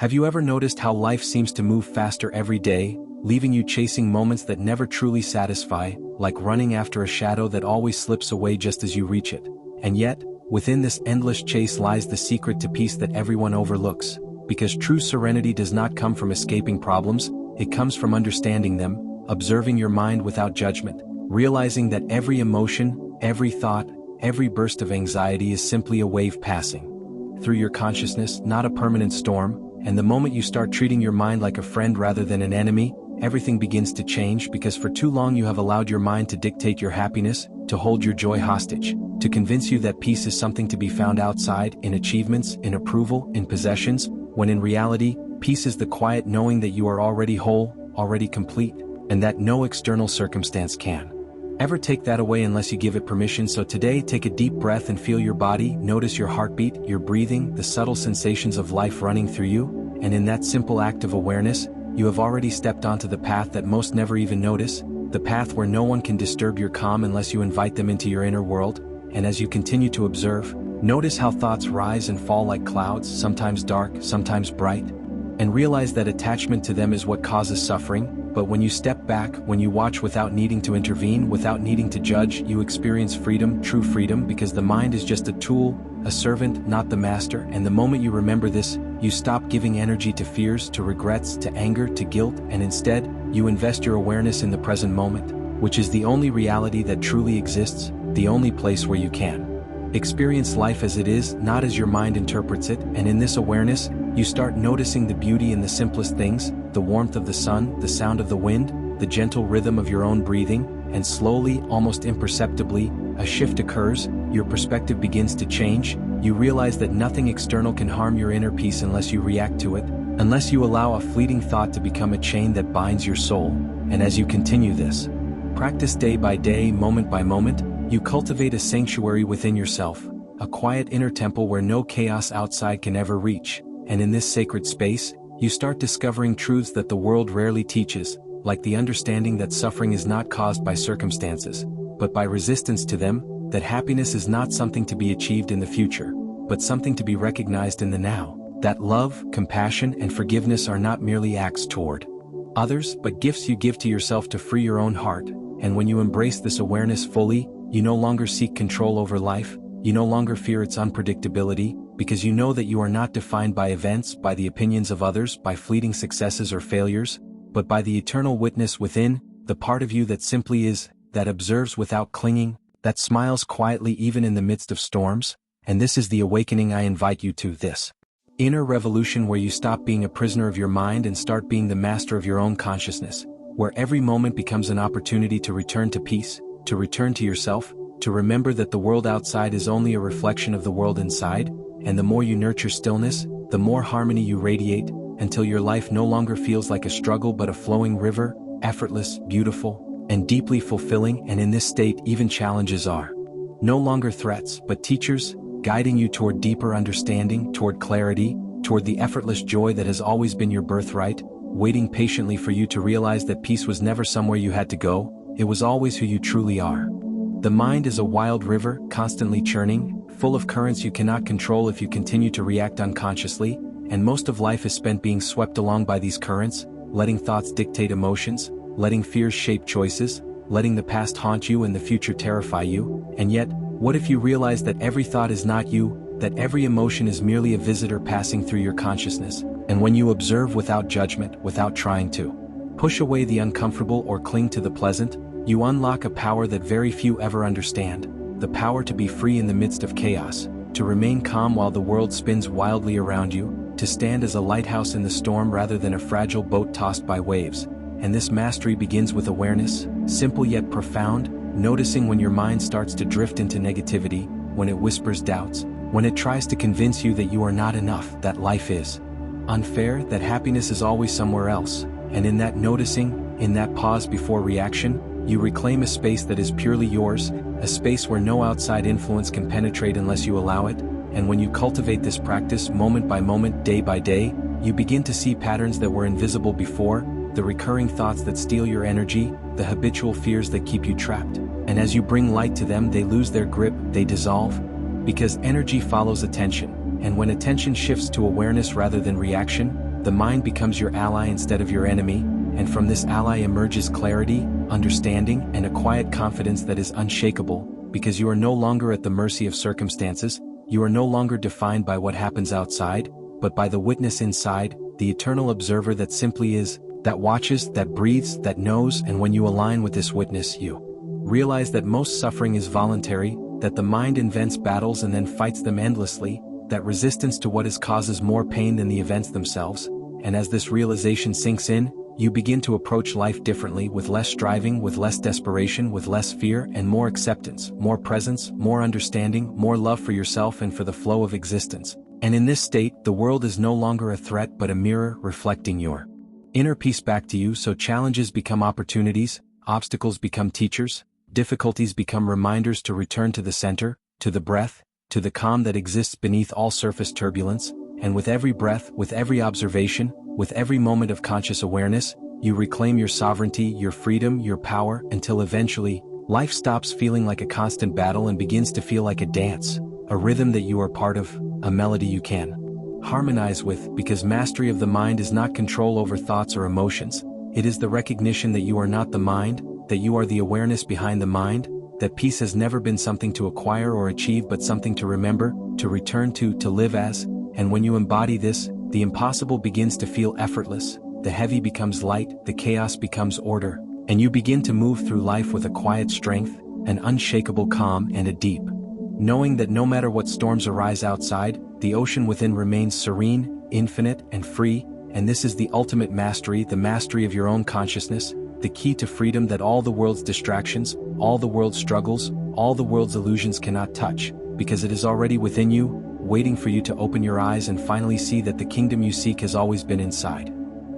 Have you ever noticed how life seems to move faster every day, leaving you chasing moments that never truly satisfy, like running after a shadow that always slips away just as you reach it? And yet, within this endless chase lies the secret to peace that everyone overlooks. Because true serenity does not come from escaping problems, it comes from understanding them, observing your mind without judgment, realizing that every emotion, every thought, every burst of anxiety is simply a wave passing through your consciousness, not a permanent storm. And the moment you start treating your mind like a friend rather than an enemy, everything begins to change, because for too long you have allowed your mind to dictate your happiness, to hold your joy hostage, to convince you that peace is something to be found outside, in achievements, in approval, in possessions, when in reality, peace is the quiet knowing that you are already whole, already complete, and that no external circumstance can ever take that away unless you give it permission. So today, take a deep breath and feel your body, notice your heartbeat, your breathing, the subtle sensations of life running through you, and in that simple act of awareness, you have already stepped onto the path that most never even notice, the path where no one can disturb your calm unless you invite them into your inner world. And as you continue to observe, notice how thoughts rise and fall like clouds, sometimes dark, sometimes bright, and realize that attachment to them is what causes suffering. But when you step back, when you watch without needing to intervene, without needing to judge, you experience freedom, true freedom, because the mind is just a tool, a servant, not the master. And the moment you remember this, you stop giving energy to fears, to regrets, to anger, to guilt, and instead, you invest your awareness in the present moment, which is the only reality that truly exists, the only place where you can experience life as it is, not as your mind interprets it. And in this awareness, you start noticing the beauty in the simplest things, the warmth of the sun, the sound of the wind, the gentle rhythm of your own breathing, and slowly, almost imperceptibly, a shift occurs, your perspective begins to change, you realize that nothing external can harm your inner peace unless you react to it, unless you allow a fleeting thought to become a chain that binds your soul. And as you continue this practice day by day, moment by moment, you cultivate a sanctuary within yourself, a quiet inner temple where no chaos outside can ever reach. And in this sacred space, you start discovering truths that the world rarely teaches, like the understanding that suffering is not caused by circumstances, but by resistance to them, that happiness is not something to be achieved in the future, but something to be recognized in the now, that love, compassion, and forgiveness are not merely acts toward others, but gifts you give to yourself to free your own heart. And when you embrace this awareness fully, you no longer seek control over life, you no longer fear its unpredictability, because you know that you are not defined by events, by the opinions of others, by fleeting successes or failures, but by the eternal witness within, the part of you that simply is, that observes without clinging, that smiles quietly even in the midst of storms. And this is the awakening I invite you to, this inner revolution where you stop being a prisoner of your mind and start being the master of your own consciousness, where every moment becomes an opportunity to return to peace, to return to yourself, to remember that the world outside is only a reflection of the world inside. And the more you nurture stillness, the more harmony you radiate, until your life no longer feels like a struggle but a flowing river, effortless, beautiful, and deeply fulfilling. And in this state, even challenges are no longer threats, but teachers, guiding you toward deeper understanding, toward clarity, toward the effortless joy that has always been your birthright, waiting patiently for you to realize that peace was never somewhere you had to go, it was always who you truly are. The mind is a wild river, constantly churning, full of currents you cannot control if you continue to react unconsciously, and most of life is spent being swept along by these currents, letting thoughts dictate emotions, letting fears shape choices, letting the past haunt you and the future terrify you. And yet, what if you realize that every thought is not you, that every emotion is merely a visitor passing through your consciousness, and when you observe without judgment, without trying to push away the uncomfortable or cling to the pleasant, you unlock a power that very few ever understand, the power to be free in the midst of chaos, to remain calm while the world spins wildly around you, to stand as a lighthouse in the storm rather than a fragile boat tossed by waves. And this mastery begins with awareness, simple yet profound, noticing when your mind starts to drift into negativity, when it whispers doubts, when it tries to convince you that you are not enough, that life is unfair, that happiness is always somewhere else. And in that noticing, in that pause before reaction, you reclaim a space that is purely yours, a space where no outside influence can penetrate unless you allow it. And when you cultivate this practice moment by moment, day by day, you begin to see patterns that were invisible before, the recurring thoughts that steal your energy, the habitual fears that keep you trapped. And as you bring light to them, they lose their grip, they dissolve, because energy follows attention. And when attention shifts to awareness rather than reaction, the mind becomes your ally instead of your enemy, and from this ally emerges clarity, understanding, and a quiet confidence that is unshakable, because you are no longer at the mercy of circumstances, you are no longer defined by what happens outside, but by the witness inside, the eternal observer that simply is, that watches, that breathes, that knows. And when you align with this witness, you realize that most suffering is voluntary, that the mind invents battles and then fights them endlessly, that resistance to what is causes more pain than the events themselves, and as this realization sinks in, you begin to approach life differently, with less striving, with less desperation, with less fear, and more acceptance, more presence, more understanding, more love for yourself and for the flow of existence. And in this state, the world is no longer a threat but a mirror reflecting your inner peace back to you. So challenges become opportunities, obstacles become teachers, difficulties become reminders to return to the center, to the breath, to the calm that exists beneath all surface turbulence. And with every breath, with every observation, with every moment of conscious awareness, you reclaim your sovereignty, your freedom, your power, until eventually, life stops feeling like a constant battle and begins to feel like a dance, a rhythm that you are part of, a melody you can harmonize with, because mastery of the mind is not control over thoughts or emotions. It is the recognition that you are not the mind, that you are the awareness behind the mind, that peace has never been something to acquire or achieve but something to remember, to return to live as. And when you embody this, the impossible begins to feel effortless, the heavy becomes light, the chaos becomes order, and you begin to move through life with a quiet strength, an unshakable calm, and a deep knowing that no matter what storms arise outside, the ocean within remains serene, infinite, and free. And this is the ultimate mastery, the mastery of your own consciousness, the key to freedom that all the world's distractions, all the world's struggles, all the world's illusions cannot touch, because it is already within you, waiting for you to open your eyes and finally see that the kingdom you seek has always been inside.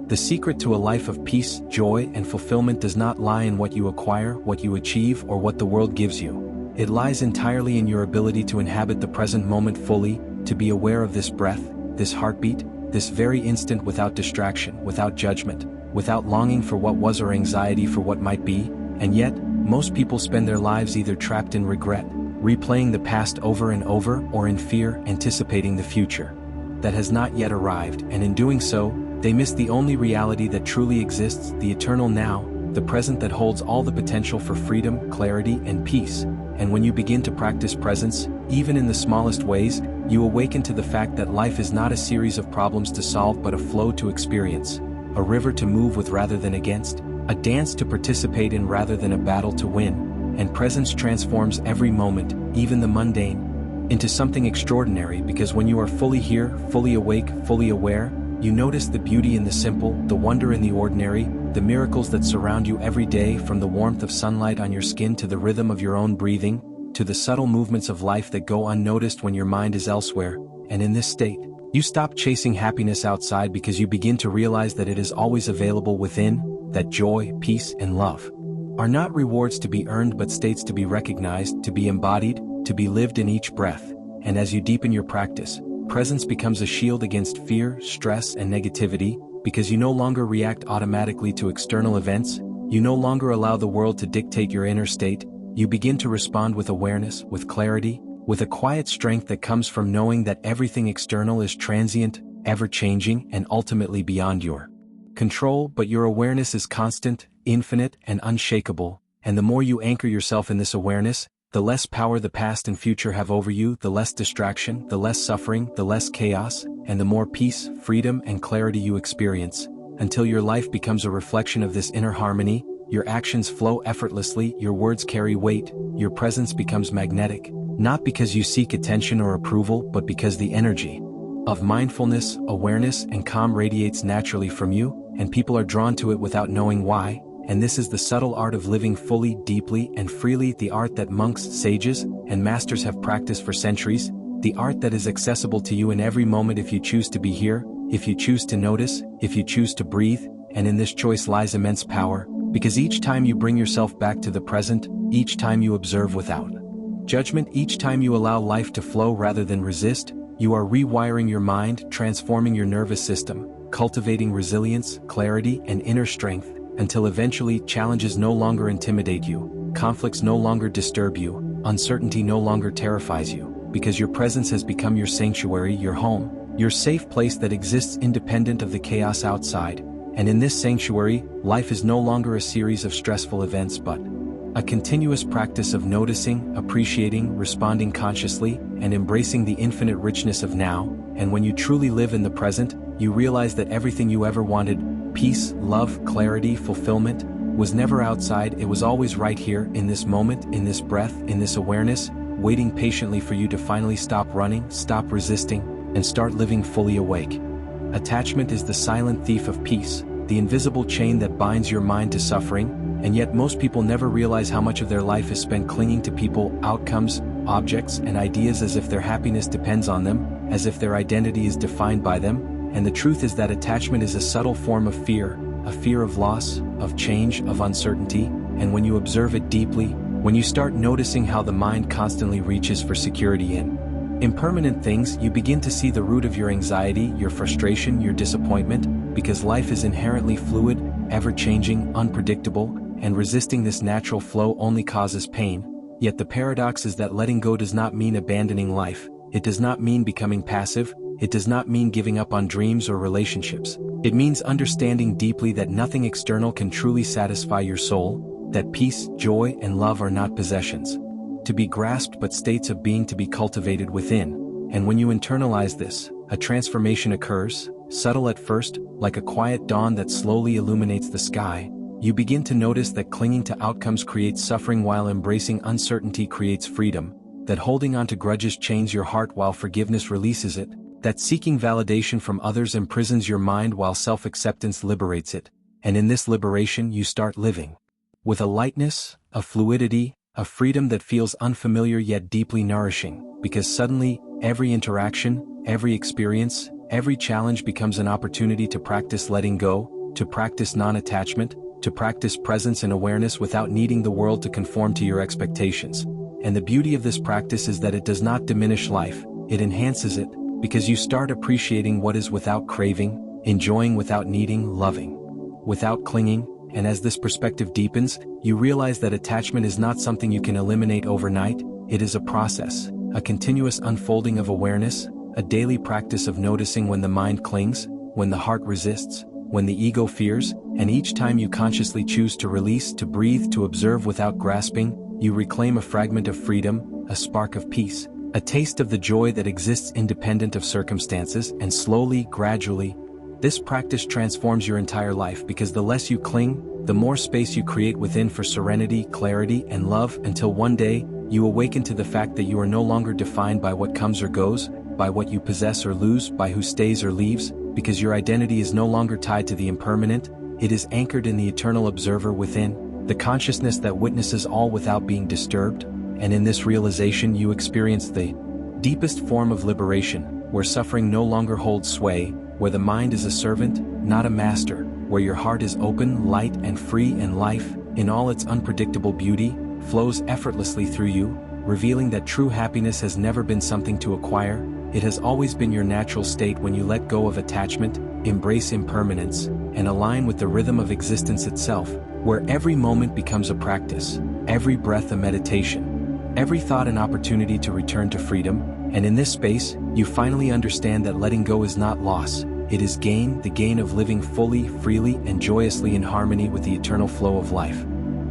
The secret to a life of peace, joy, and fulfillment does not lie in what you acquire, what you achieve, or what the world gives you. It lies entirely in your ability to inhabit the present moment fully, to be aware of this breath, this heartbeat, this very instant, without distraction, without judgment, without longing for what was or anxiety for what might be. And yet, most people spend their lives either trapped in regret, replaying the past over and over, or in fear, anticipating the future that has not yet arrived, and in doing so, they miss the only reality that truly exists, the eternal now, the present that holds all the potential for freedom, clarity, and peace. And when you begin to practice presence, even in the smallest ways, you awaken to the fact that life is not a series of problems to solve but a flow to experience, a river to move with rather than against, a dance to participate in rather than a battle to win. And presence transforms every moment, even the mundane, into something extraordinary, because when you are fully here, fully awake, fully aware, you notice the beauty in the simple, the wonder in the ordinary, the miracles that surround you every day, from the warmth of sunlight on your skin to the rhythm of your own breathing, to the subtle movements of life that go unnoticed when your mind is elsewhere. And in this state, you stop chasing happiness outside because you begin to realize that it is always available within, that joy, peace, and love are not rewards to be earned but states to be recognized, to be embodied, to be lived in each breath. And as you deepen your practice, presence becomes a shield against fear, stress, and negativity, because you no longer react automatically to external events, you no longer allow the world to dictate your inner state, you begin to respond with awareness, with clarity, with a quiet strength that comes from knowing that everything external is transient, ever-changing, and ultimately beyond your control, but your awareness is constant, infinite, and unshakable. And the more you anchor yourself in this awareness, the less power the past and future have over you, the less distraction, the less suffering, the less chaos, and the more peace, freedom, and clarity you experience, until your life becomes a reflection of this inner harmony. Your actions flow effortlessly, your words carry weight, your presence becomes magnetic, not because you seek attention or approval, but because the energy of mindfulness, awareness, and calm radiates naturally from you, and people are drawn to it without knowing why. And this is the subtle art of living fully, deeply, and freely, the art that monks, sages, and masters have practiced for centuries, the art that is accessible to you in every moment if you choose to be here, if you choose to notice, if you choose to breathe. And in this choice lies immense power, because each time you bring yourself back to the present, each time you observe without judgment, each time you allow life to flow rather than resist, you are rewiring your mind, transforming your nervous system, cultivating resilience, clarity, and inner strength, until eventually challenges no longer intimidate you, conflicts no longer disturb you, uncertainty no longer terrifies you, because your presence has become your sanctuary, your home. your safe place that exists independent of the chaos outside, and in this sanctuary, life is no longer a series of stressful events but a continuous practice of noticing, appreciating, responding consciously, and embracing the infinite richness of now. And when you truly live in the present, you realize that everything you ever wanted, peace, love, clarity, fulfillment, was never outside. It was always right here, in this moment, in this breath, in this awareness, waiting patiently for you to finally stop running, stop resisting, and start living fully awake. Attachment is the silent thief of peace, the invisible chain that binds your mind to suffering, and yet most people never realize how much of their life is spent clinging to people, outcomes, objects, and ideas as if their happiness depends on them, as if their identity is defined by them. And the truth is that attachment is a subtle form of fear, a fear of loss, of change, of uncertainty, and when you observe it deeply, when you start noticing how the mind constantly reaches for security in impermanent things, you begin to see the root of your anxiety, your frustration, your disappointment, because life is inherently fluid, ever-changing, unpredictable, and resisting this natural flow only causes pain. Yet the paradox is that letting go does not mean abandoning life, it does not mean becoming passive, it does not mean giving up on dreams or relationships. It means understanding deeply that nothing external can truly satisfy your soul, that peace, joy, and love are not possessions to be grasped but states of being to be cultivated within. And when you internalize this, a transformation occurs, subtle at first, like a quiet dawn that slowly illuminates the sky. You begin to notice that clinging to outcomes creates suffering while embracing uncertainty creates freedom, that holding on to grudges chains your heart while forgiveness releases it, that seeking validation from others imprisons your mind while self-acceptance liberates it, and in this liberation you start living with a lightness, a fluidity, a freedom that feels unfamiliar yet deeply nourishing, because suddenly, every interaction, every experience, every challenge becomes an opportunity to practice letting go, to practice non-attachment, to practice presence and awareness without needing the world to conform to your expectations. And the beauty of this practice is that it does not diminish life, it enhances it, because you start appreciating what is without craving, enjoying without needing, loving without clinging. And as this perspective deepens, you realize that attachment is not something you can eliminate overnight, it is a process, a continuous unfolding of awareness, a daily practice of noticing when the mind clings, when the heart resists, when the ego fears, and each time you consciously choose to release, to breathe, to observe without grasping, you reclaim a fragment of freedom, a spark of peace, a taste of the joy that exists independent of circumstances, and slowly, gradually, this practice transforms your entire life because the less you cling, the more space you create within for serenity, clarity, and love until one day, you awaken to the fact that you are no longer defined by what comes or goes, by what you possess or lose, by who stays or leaves, because your identity is no longer tied to the impermanent, it is anchored in the eternal observer within, the consciousness that witnesses all without being disturbed, and in this realization you experience the deepest form of liberation, where suffering no longer holds sway, where the mind is a servant, not a master, where your heart is open, light, and free, and life, in all its unpredictable beauty, flows effortlessly through you, revealing that true happiness has never been something to acquire, it has always been your natural state when you let go of attachment, embrace impermanence, and align with the rhythm of existence itself, where every moment becomes a practice, every breath a meditation, every thought an opportunity to return to freedom. And in this space, you finally understand that letting go is not loss, it is gain, the gain of living fully, freely, and joyously in harmony with the eternal flow of life.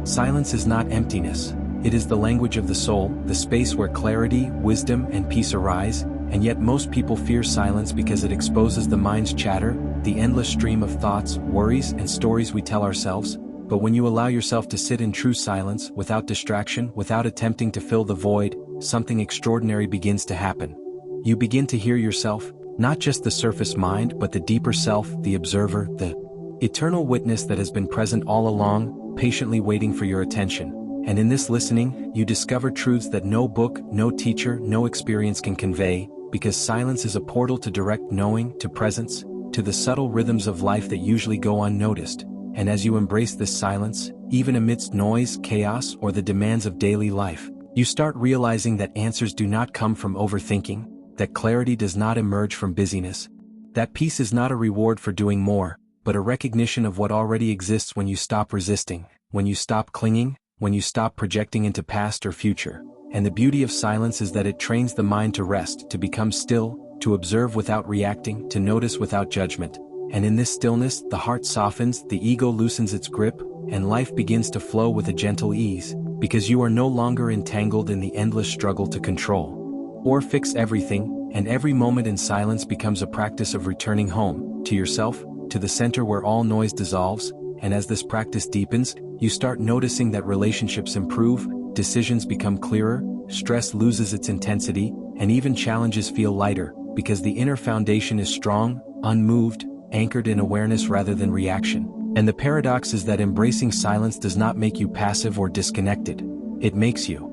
Silence is not emptiness, it is the language of the soul, the space where clarity, wisdom, and peace arise, and yet most people fear silence because it exposes the mind's chatter, the endless stream of thoughts, worries, and stories we tell ourselves. But when you allow yourself to sit in true silence, without distraction, without attempting to fill the void, something extraordinary begins to happen. You begin to hear yourself, not just the surface mind but the deeper self, the observer, the eternal witness that has been present all along, patiently waiting for your attention. And in this listening, you discover truths that no book, no teacher, no experience can convey, because silence is a portal to direct knowing, to presence, to the subtle rhythms of life that usually go unnoticed. And as you embrace this silence, even amidst noise, chaos, or the demands of daily life, you start realizing that answers do not come from overthinking, that clarity does not emerge from busyness, that peace is not a reward for doing more, but a recognition of what already exists when you stop resisting, when you stop clinging, when you stop projecting into past or future. And the beauty of silence is that it trains the mind to rest, to become still, to observe without reacting, to notice without judgment. And in this stillness, the heart softens, the ego loosens its grip, and life begins to flow with a gentle ease, because you are no longer entangled in the endless struggle to control or fix everything, and every moment in silence becomes a practice of returning home, to yourself, to the center where all noise dissolves. And as this practice deepens, you start noticing that relationships improve, decisions become clearer, stress loses its intensity, and even challenges feel lighter, because the inner foundation is strong, unmoved, anchored in awareness rather than reaction. And the paradox is that embracing silence does not make you passive or disconnected. It makes you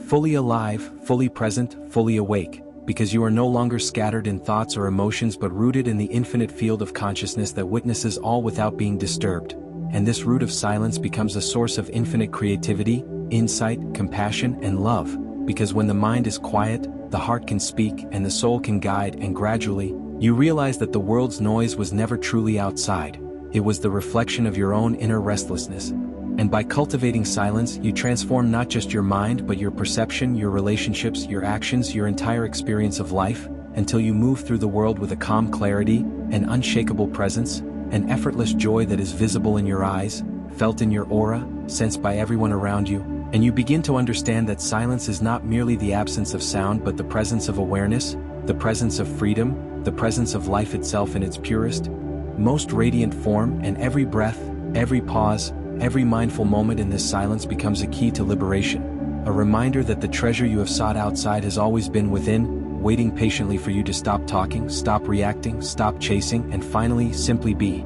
fully alive, fully present, fully awake, because you are no longer scattered in thoughts or emotions but rooted in the infinite field of consciousness that witnesses all without being disturbed. And this root of silence becomes a source of infinite creativity, insight, compassion, and love, because when the mind is quiet, the heart can speak and the soul can guide, and gradually, you realize that the world's noise was never truly outside. It was the reflection of your own inner restlessness. And by cultivating silence, you transform not just your mind but your perception, your relationships, your actions, your entire experience of life, until you move through the world with a calm clarity, an unshakable presence, an effortless joy that is visible in your eyes, felt in your aura, sensed by everyone around you, and you begin to understand that silence is not merely the absence of sound but the presence of awareness, the presence of freedom, the presence of life itself in its purest, most radiant form. And every breath, every pause, every mindful moment in this silence becomes a key to liberation, a reminder that the treasure you have sought outside has always been within, waiting patiently for you to stop talking, stop reacting, stop chasing, and finally simply be.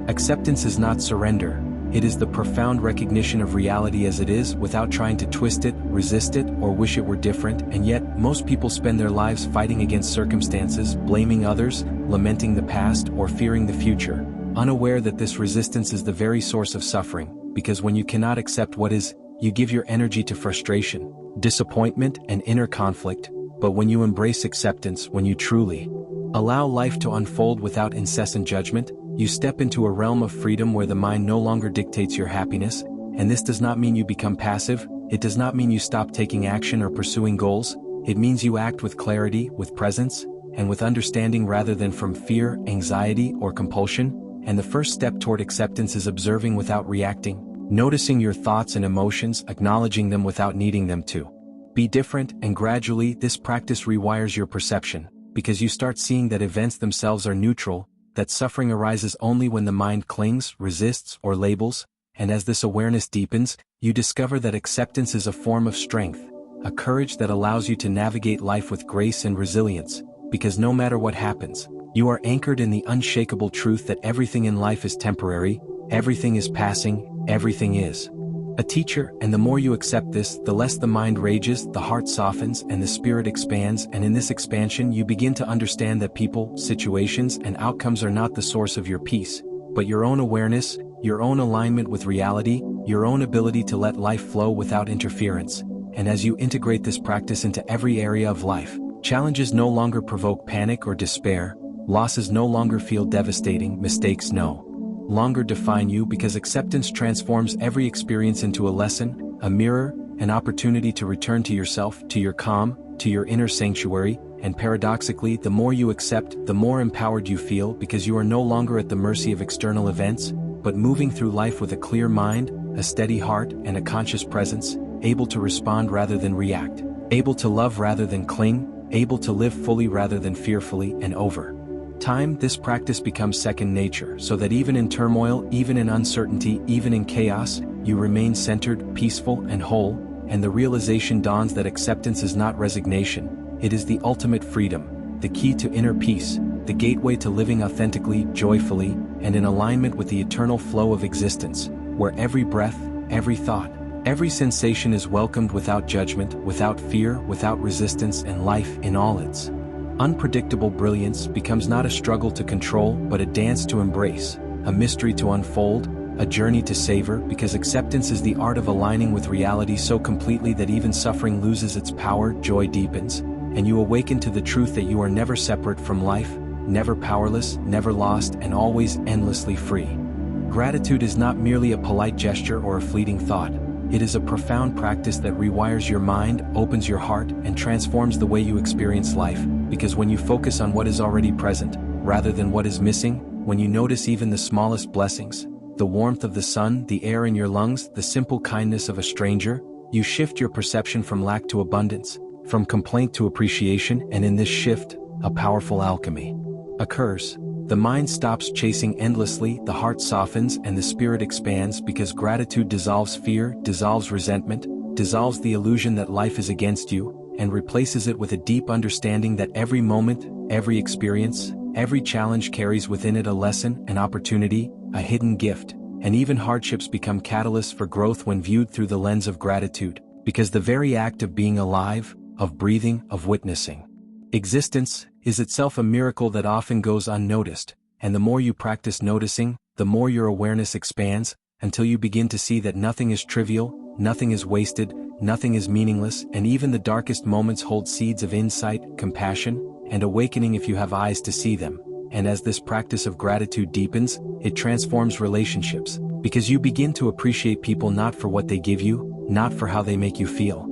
Acceptance is not surrender. It is the profound recognition of reality as it is, without trying to twist it, resist it, or wish it were different. And yet, most people spend their lives fighting against circumstances, blaming others, lamenting the past, or fearing the future, unaware that this resistance is the very source of suffering, because when you cannot accept what is, you give your energy to frustration, disappointment, and inner conflict. But when you embrace acceptance, when you truly allow life to unfold without incessant judgment, you step into a realm of freedom where the mind no longer dictates your happiness. And this does not mean you become passive, it does not mean you stop taking action or pursuing goals, it means you act with clarity, with presence, and with understanding rather than from fear, anxiety, or compulsion. And the first step toward acceptance is observing without reacting, noticing your thoughts and emotions, acknowledging them without needing them to be different. And gradually, this practice rewires your perception, because you start seeing that events themselves are neutral, that suffering arises only when the mind clings, resists, or labels. And as this awareness deepens, you discover that acceptance is a form of strength, a courage that allows you to navigate life with grace and resilience, because no matter what happens, you are anchored in the unshakable truth that everything in life is temporary, everything is passing, everything is a teacher. And the more you accept this, the less the mind rages, the heart softens, and the spirit expands. And in this expansion, you begin to understand that people, situations, and outcomes are not the source of your peace, but your own awareness, your own alignment with reality, your own ability to let life flow without interference. And as you integrate this practice into every area of life, challenges no longer provoke panic or despair, losses no longer feel devastating, mistakes no longer define you, because acceptance transforms every experience into a lesson, a mirror, an opportunity to return to yourself, to your calm, to your inner sanctuary. And paradoxically, the more you accept, the more empowered you feel, because you are no longer at the mercy of external events, but moving through life with a clear mind, a steady heart, and a conscious presence, able to respond rather than react, able to love rather than cling, able to live fully rather than fearfully. And over time, this practice becomes second nature, so that even in turmoil, even in uncertainty, even in chaos, you remain centered, peaceful, and whole. And the realization dawns that acceptance is not resignation, it is the ultimate freedom, the key to inner peace, the gateway to living authentically, joyfully, and in alignment with the eternal flow of existence, where every breath, every thought, every sensation is welcomed without judgment, without fear, without resistance, and life, in all its unpredictable brilliance, becomes not a struggle to control but a dance to embrace, a mystery to unfold, a journey to savor, because acceptance is the art of aligning with reality so completely that even suffering loses its power, joy deepens, and you awaken to the truth that you are never separate from life, never powerless, never lost, and always endlessly free. Gratitude is not merely a polite gesture or a fleeting thought. It is a profound practice that rewires your mind, opens your heart, and transforms the way you experience life, because when you focus on what is already present, rather than what is missing, when you notice even the smallest blessings, the warmth of the sun, the air in your lungs, the simple kindness of a stranger, you shift your perception from lack to abundance, from complaint to appreciation, and in this shift, a powerful alchemy occurs. The mind stops chasing endlessly, the heart softens, and the spirit expands because gratitude dissolves fear, dissolves resentment, dissolves the illusion that life is against you, and replaces it with a deep understanding that every moment, every experience, every challenge carries within it a lesson, an opportunity, a hidden gift, and even hardships become catalysts for growth when viewed through the lens of gratitude, because the very act of being alive, of breathing, of witnessing existence, is itself a miracle that often goes unnoticed, and the more you practice noticing, the more your awareness expands, until you begin to see that nothing is trivial, nothing is wasted, nothing is meaningless, and even the darkest moments hold seeds of insight, compassion, and awakening if you have eyes to see them. And as this practice of gratitude deepens, it transforms relationships, because you begin to appreciate people not for what they give you, not for how they make you feel,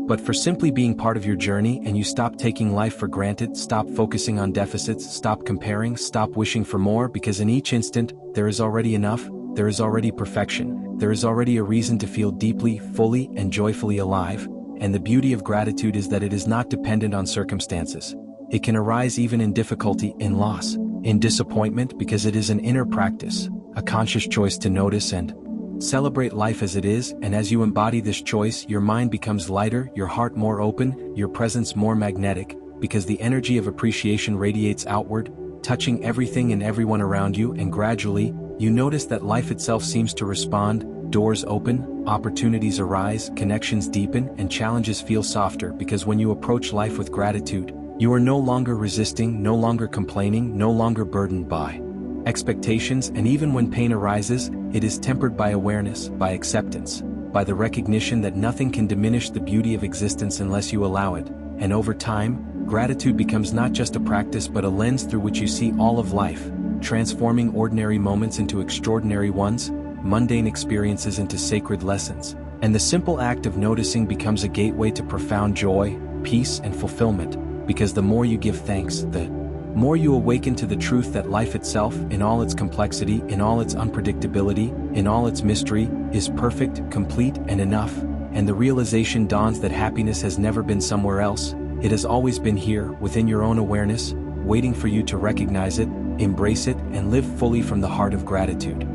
but for simply being part of your journey, and you stop taking life for granted, stop focusing on deficits, stop comparing, stop wishing for more, because in each instant, there is already enough, there is already perfection, there is already a reason to feel deeply, fully, and joyfully alive, and the beauty of gratitude is that it is not dependent on circumstances. It can arise even in difficulty, in loss, in disappointment, because it is an inner practice, a conscious choice to notice and celebrate life as it is, and as you embody this choice, your mind becomes lighter, your heart more open, your presence more magnetic, because the energy of appreciation radiates outward, touching everything and everyone around you, and gradually, you notice that life itself seems to respond, doors open, opportunities arise, connections deepen, and challenges feel softer, because when you approach life with gratitude, you are no longer resisting, no longer complaining, no longer burdened by expectations, and even when pain arises, it is tempered by awareness, by acceptance, by the recognition that nothing can diminish the beauty of existence unless you allow it, and over time, gratitude becomes not just a practice but a lens through which you see all of life, transforming ordinary moments into extraordinary ones, mundane experiences into sacred lessons, and the simple act of noticing becomes a gateway to profound joy, peace, and fulfillment, because the more you give thanks, the more you awaken to the truth that life itself, in all its complexity, in all its unpredictability, in all its mystery, is perfect, complete, and enough, and the realization dawns that happiness has never been somewhere else, it has always been here, within your own awareness, waiting for you to recognize it, embrace it, and live fully from the heart of gratitude.